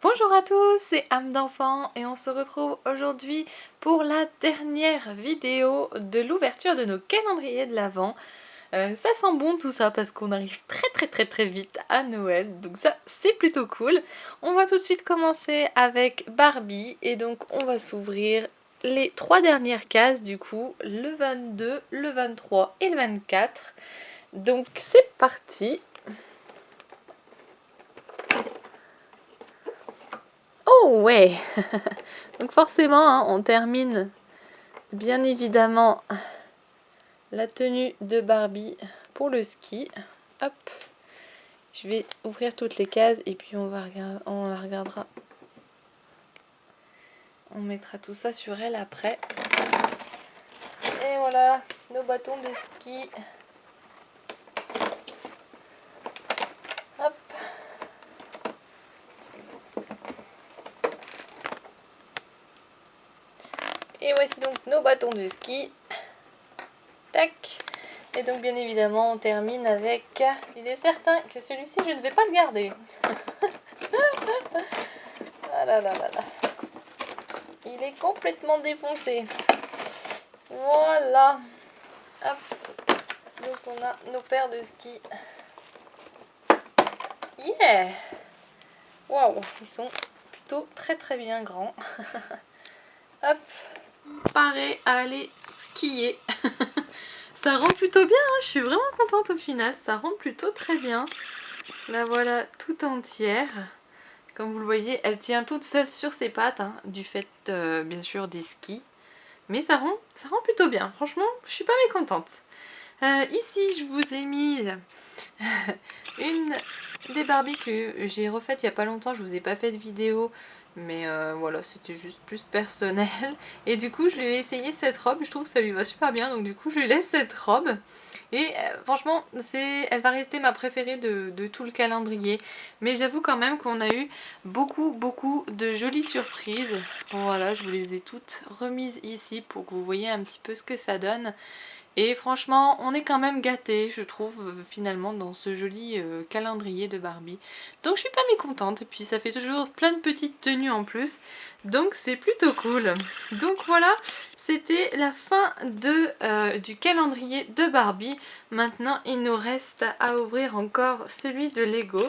Bonjour à tous, c'est âme d'enfant et on se retrouve aujourd'hui pour la dernière vidéo de l'ouverture de nos calendriers de l'Avent. Ça sent bon tout ça parce qu'on arrive très vite à Noël, donc ça c'est plutôt cool. On va tout de suite commencer avec Barbie et donc on va s'ouvrir les 3 dernières cases du coup, le 22, le 23 et le 24. Donc c'est parti. Oh ouais. Donc forcément, hein, on termine bien évidemment la tenue de Barbie pour le ski. Hop, je vais ouvrir toutes les cases et puis on la regardera. On mettra tout ça sur elle après. Et voilà, nos bâtons de ski. Hop. Et voici donc nos bâtons de ski. Tac. Et donc bien évidemment on termine avec... Il est certain que celui-ci je ne vais pas le garder. Ah là là là là. Il est complètement défoncé. Voilà. Hop. Donc on a nos paires de ski. Yeah. Waouh, ils sont plutôt très bien grands. Hop. Pareil à aller skier. Ça rend plutôt bien, hein. Je suis vraiment contente au final. Ça rend plutôt très bien. La voilà tout entière. Comme vous le voyez, elle tient toute seule sur ses pattes, hein, du fait bien sûr des skis. Mais ça rend plutôt bien. Franchement, je suis pas mécontente. Ici, je vous ai mis une des Barbies que j'ai refaites il y a pas longtemps. Je vous ai pas fait de vidéo, mais voilà, c'était juste plus personnel. Et du coup, je lui ai essayé cette robe. Je trouve que ça lui va super bien. Donc du coup, je lui laisse cette robe. Et franchement, elle va rester ma préférée de tout le calendrier. Mais j'avoue quand même qu'on a eu beaucoup de jolies surprises. Voilà, je vous les ai toutes remises ici pour que vous voyez un petit peu ce que ça donne. Et franchement, on est quand même gâtés, je trouve, finalement, dans ce joli calendrier de Barbie. Donc je suis pas mécontente, et puis ça fait toujours plein de petites tenues en plus. Donc c'est plutôt cool. Donc voilà, c'était la fin du calendrier de Barbie. Maintenant, il nous reste à ouvrir encore celui de Lego.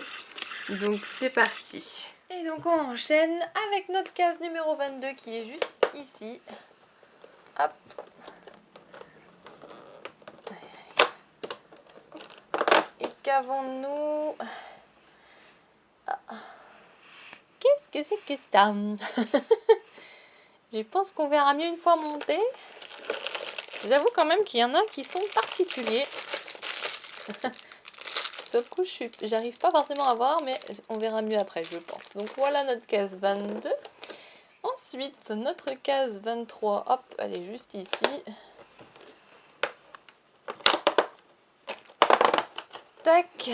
Donc c'est parti. Et donc on enchaîne avec notre case numéro 22 qui est juste ici. Hop. Et qu'avons-nous? Qu'est-ce que c'est que ça? Je pense qu'on verra mieux une fois monté. J'avoue quand même qu'il y en a qui sont particuliers. Sauf que j'arrive pas forcément à voir, mais on verra mieux après, je pense. Donc voilà notre case 22. Ensuite, notre case 23, hop, elle est juste ici. Tac.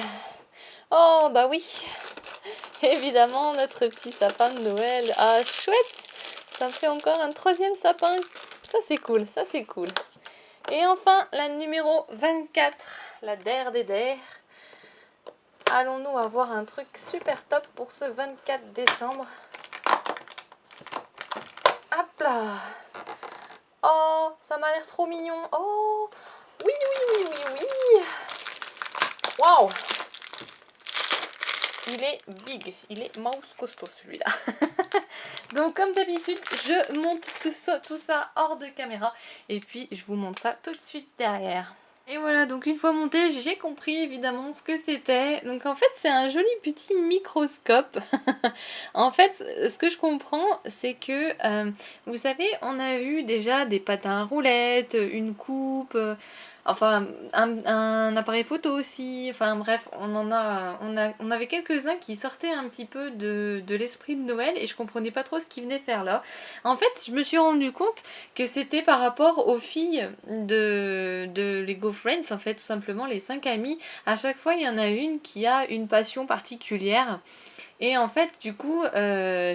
Oh, bah oui. Évidemment, notre petit sapin de Noël. Ah, chouette. Ça me fait encore un troisième sapin. Ça, c'est cool, ça, c'est cool. Et enfin, la numéro 24, la der des der. Allons-nous avoir un truc super top pour ce 24 décembre? Hop là! Oh, ça m'a l'air trop mignon. Oh, oui. Waouh! Il est big, il est mouse costaud celui-là. Donc comme d'habitude, je monte tout ça hors de caméra et puis je vous montre ça tout de suite derrière. Et voilà, donc une fois monté, j'ai compris évidemment ce que c'était. Donc en fait, c'est un joli petit microscope. En fait, ce que je comprends, c'est que, vous savez, on a eu déjà des patins à roulettes, une coupe, enfin un appareil photo aussi. Enfin bref, on avait quelques-uns qui sortaient un petit peu de l'esprit de Noël et je comprenais pas trop ce qu'ils venaient faire là. En fait, je me suis rendu compte que c'était par rapport aux filles de Lego Friends, en fait, tout simplement, les 5 amis. À chaque fois, il y en a une qui a une passion particulière. Et en fait, du coup,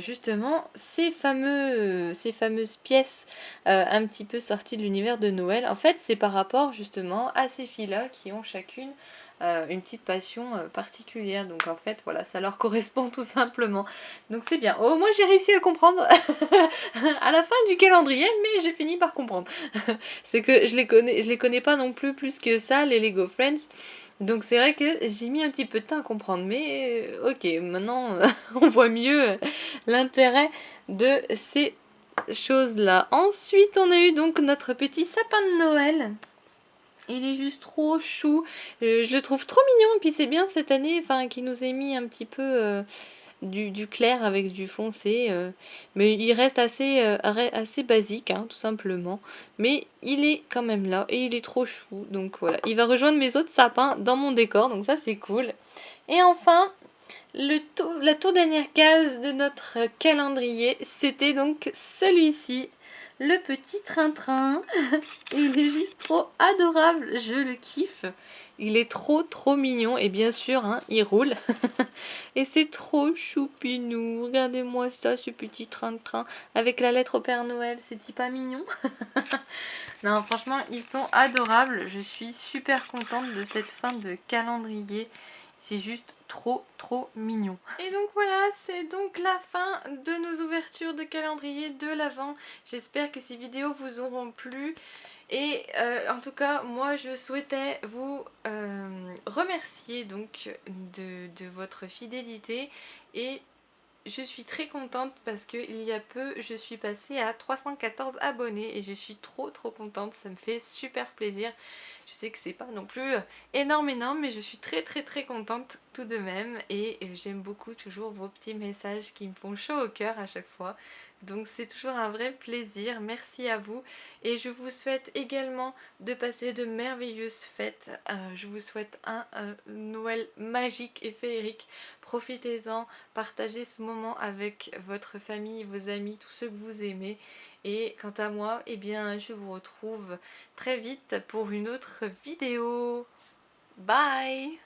justement, ces fameuses pièces un petit peu sorties de l'univers de Noël, en fait, c'est par rapport justement à ces filles-là qui ont chacune une petite passion particulière. Donc en fait, voilà, ça leur correspond tout simplement. Donc c'est bien. Au moins j'ai réussi à le comprendre à la fin du calendrier, mais j'ai fini par comprendre. C'est que je les connais pas non plus que ça, les Lego Friends. Donc c'est vrai que j'ai mis un petit peu de temps à comprendre. Mais ok, maintenant on voit mieux l'intérêt de ces choses-là. Ensuite, on a eu donc notre petit sapin de Noël. Il est juste trop chou. Je le trouve trop mignon. Et puis c'est bien cette année, enfin, qui nous ait mis un petit peu du clair avec du foncé. Mais il reste assez basique, hein, tout simplement. Mais il est quand même là et il est trop chou. Donc voilà, il va rejoindre mes autres sapins dans mon décor. Donc ça, c'est cool. Et enfin, la toute dernière case de notre calendrier, c'était donc celui-ci, le petit train-train. Il est juste trop adorable, je le kiffe. Il est trop mignon et bien sûr, hein, il roule. Et c'est trop choupinou. Regardez-moi ça, ce petit train-train avec la lettre au Père Noël, c'est-il pas mignon? Non, franchement, ils sont adorables. Je suis super contente de cette fin de calendrier. C'est juste trop mignon. Et donc voilà, c'est donc la fin de nos ouvertures de calendrier de l'Avent. J'espère que ces vidéos vous auront plu. Et en tout cas, moi je souhaitais vous remercier donc de votre fidélité. Et je suis très contente parce qu'il y a peu, je suis passée à 314 abonnés et je suis trop contente, ça me fait super plaisir. Je sais que c'est pas non plus énorme, mais je suis très contente tout de même et j'aime beaucoup toujours vos petits messages qui me font chaud au cœur à chaque fois. Donc c'est toujours un vrai plaisir, merci à vous et je vous souhaite également de passer de merveilleuses fêtes. Je vous souhaite un Noël magique et féerique. Profitez-en, partagez ce moment avec votre famille, vos amis, tous ceux que vous aimez. Et quant à moi, eh bien, je vous retrouve très vite pour une autre vidéo. Bye!